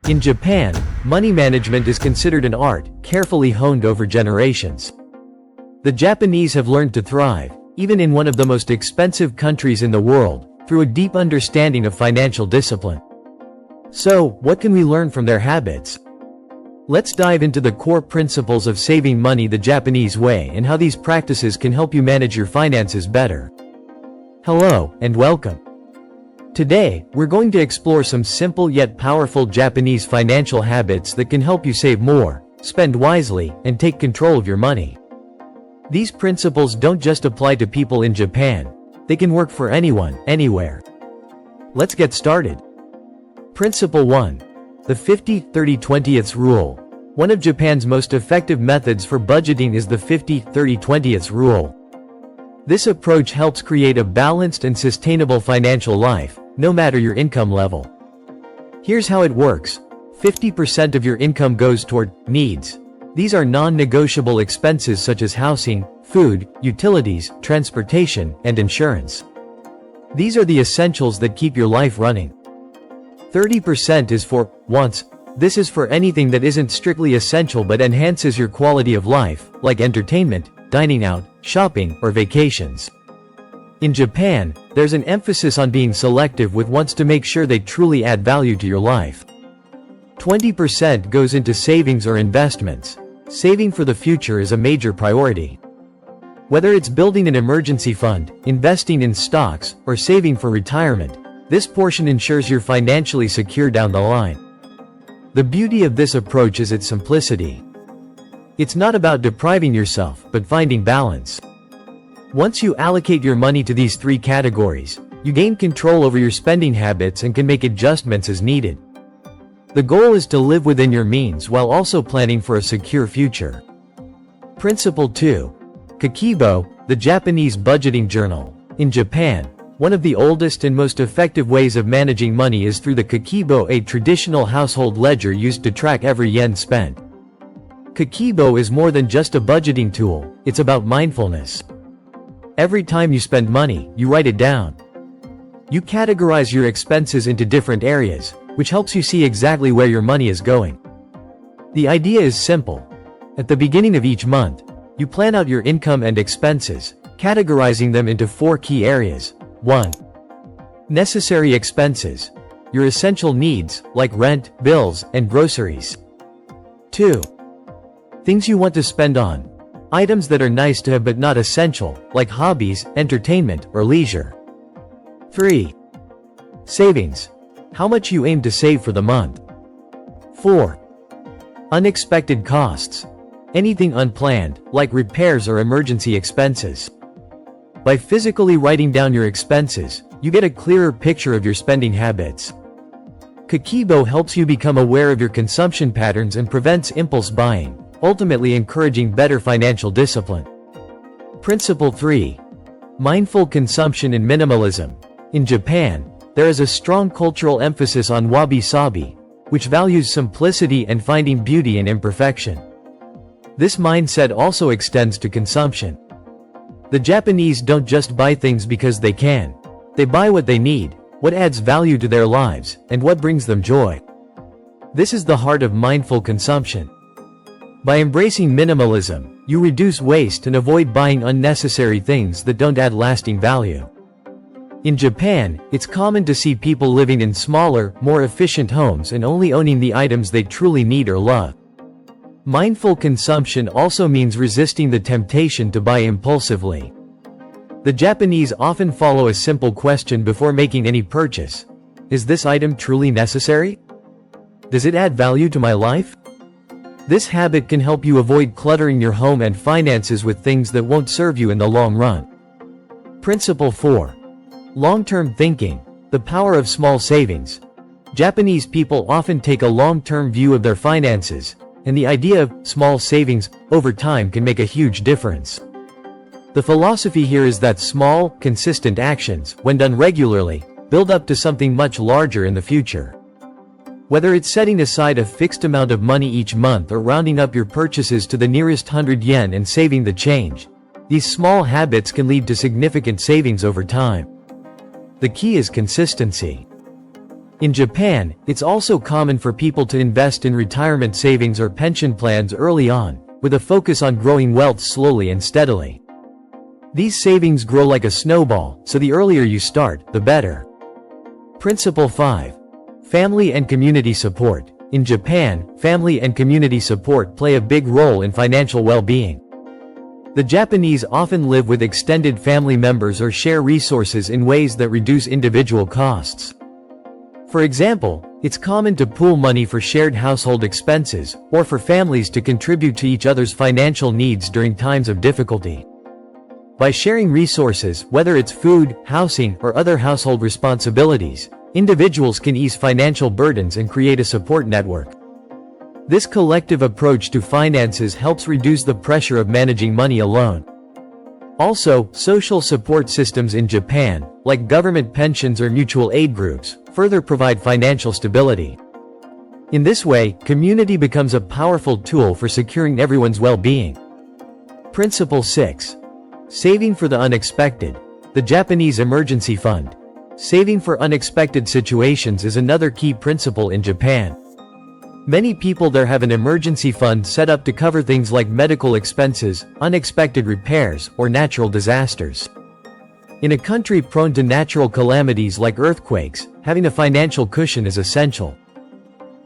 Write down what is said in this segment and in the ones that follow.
In Japan, money management is considered an art, carefully honed over generations. The Japanese have learned to thrive, even in one of the most expensive countries in the world, through a deep understanding of financial discipline. So, what can we learn from their habits? Let's dive into the core principles of saving money the Japanese way and how these practices can help you manage your finances better. Hello, and welcome. Today, we're going to explore some simple yet powerful Japanese financial habits that can help you save more, spend wisely, and take control of your money. These principles don't just apply to people in Japan. They can work for anyone, anywhere. Let's get started. Principle 1. The 50-30-20ths rule. One of Japan's most effective methods for budgeting is the 50-30-20ths rule. This approach helps create a balanced and sustainable financial life, no matter your income level. Here's how it works. 50% of your income goes toward needs. These are non-negotiable expenses such as housing, food, utilities, transportation, and insurance. These are the essentials that keep your life running. 30% is for wants. This is for anything that isn't strictly essential but enhances your quality of life, like entertainment, dining out, shopping, or vacations. In Japan, there's an emphasis on being selective with wants to make sure they truly add value to your life. 20% goes into savings or investments. Saving for the future is a major priority. Whether it's building an emergency fund, investing in stocks, or saving for retirement, this portion ensures you're financially secure down the line. The beauty of this approach is its simplicity. It's not about depriving yourself, but finding balance. Once you allocate your money to these three categories, you gain control over your spending habits and can make adjustments as needed. The goal is to live within your means while also planning for a secure future. Principle 2. Kakeibo, the Japanese budgeting journal. In Japan, one of the oldest and most effective ways of managing money is through the Kakeibo, a traditional household ledger used to track every yen spent. Kakeibo is more than just a budgeting tool, it's about mindfulness. Every time you spend money, you write it down. You categorize your expenses into different areas, which helps you see exactly where your money is going. The idea is simple. At the beginning of each month, you plan out your income and expenses, categorizing them into 4 key areas. 1. Necessary expenses. Your essential needs, like rent, bills, and groceries. 2. Things you want to spend on. Items that are nice to have but not essential, like hobbies, entertainment, or leisure. 3. Savings. How much you aim to save for the month. 4. Unexpected costs. Anything unplanned, like repairs or emergency expenses. By physically writing down your expenses, you get a clearer picture of your spending habits. Kakeibo helps you become aware of your consumption patterns and prevents impulse buying, ultimately encouraging better financial discipline. Principle 3. Mindful consumption and minimalism. In Japan, there is a strong cultural emphasis on wabi-sabi, which values simplicity and finding beauty in imperfection. This mindset also extends to consumption. The Japanese don't just buy things because they can. They buy what they need, what adds value to their lives, and what brings them joy. This is the heart of mindful consumption. By embracing minimalism, you reduce waste and avoid buying unnecessary things that don't add lasting value. In Japan, it's common to see people living in smaller, more efficient homes and only owning the items they truly need or love. Mindful consumption also means resisting the temptation to buy impulsively. The Japanese often follow a simple question before making any purchase. Is this item truly necessary? Does it add value to my life? This habit can help you avoid cluttering your home and finances with things that won't serve you in the long run. Principle 4. Long-term thinking. The power of small savings. Japanese people often take a long-term view of their finances, and the idea of small savings over time can make a huge difference. The philosophy here is that small, consistent actions, when done regularly, build up to something much larger in the future. Whether it's setting aside a fixed amount of money each month or rounding up your purchases to the nearest 100 yen and saving the change, these small habits can lead to significant savings over time. The key is consistency. In Japan, it's also common for people to invest in retirement savings or pension plans early on, with a focus on growing wealth slowly and steadily. These savings grow like a snowball, so the earlier you start, the better. Principle 5. Family and community support. In Japan, family and community support play a big role in financial well-being. The Japanese often live with extended family members or share resources in ways that reduce individual costs. For example, it's common to pool money for shared household expenses, or for families to contribute to each other's financial needs during times of difficulty. By sharing resources, whether it's food, housing, or other household responsibilities, individuals can ease financial burdens and create a support network. This collective approach to finances helps reduce the pressure of managing money alone. Also, social support systems in Japan, like government pensions or mutual aid groups, further provide financial stability. In this way, community becomes a powerful tool for securing everyone's well-being. Principle 6. Saving for the unexpected. The Japanese emergency fund. Saving for unexpected situations is another key principle in Japan. Many people there have an emergency fund set up to cover things like medical expenses, unexpected repairs, or natural disasters. In a country prone to natural calamities like earthquakes, having a financial cushion is essential.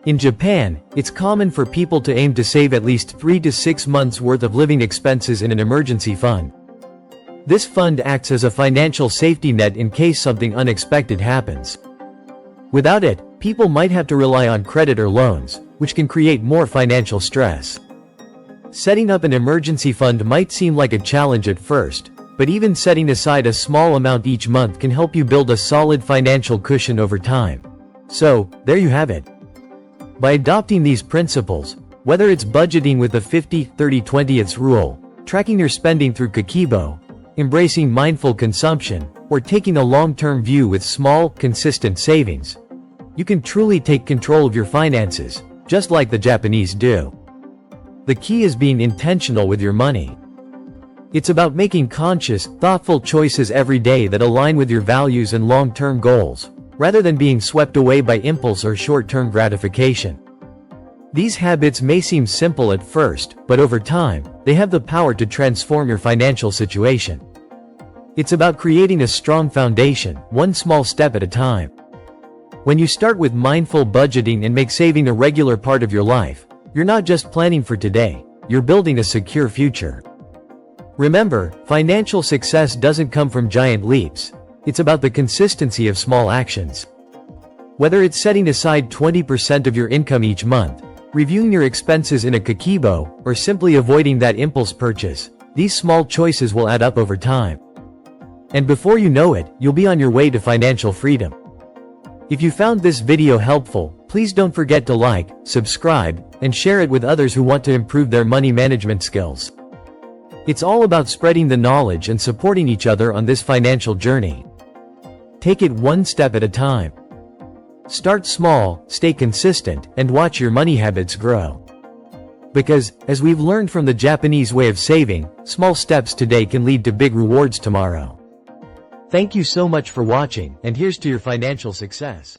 In Japan, it's common for people to aim to save at least 3 to 6 months' worth of living expenses in an emergency fund. This fund acts as a financial safety net in case something unexpected happens. Without it, people might have to rely on credit or loans, which can create more financial stress. Setting up an emergency fund might seem like a challenge at first, but even setting aside a small amount each month can help you build a solid financial cushion over time. So, there you have it. By adopting these principles, whether it's budgeting with the 50-30-20th rule, tracking your spending through Kakeibo, embracing mindful consumption, or taking a long-term view with small, consistent savings, you can truly take control of your finances, just like the Japanese do. The key is being intentional with your money. It's about making conscious, thoughtful choices every day that align with your values and long-term goals, rather than being swept away by impulse or short-term gratification. These habits may seem simple at first, but over time, they have the power to transform your financial situation. It's about creating a strong foundation, one small step at a time. When you start with mindful budgeting and make saving a regular part of your life, you're not just planning for today, you're building a secure future. Remember, financial success doesn't come from giant leaps. It's about the consistency of small actions. Whether it's setting aside 20% of your income each month, reviewing your expenses in a Kakeibo, or simply avoiding that impulse purchase, these small choices will add up over time. And before you know it, you'll be on your way to financial freedom. If you found this video helpful, please don't forget to like, subscribe, and share it with others who want to improve their money management skills. It's all about spreading the knowledge and supporting each other on this financial journey. Take it one step at a time. Start small, stay consistent, and watch your money habits grow. Because, as we've learned from the Japanese way of saving, small steps today can lead to big rewards tomorrow. Thank you so much for watching, and here's to your financial success.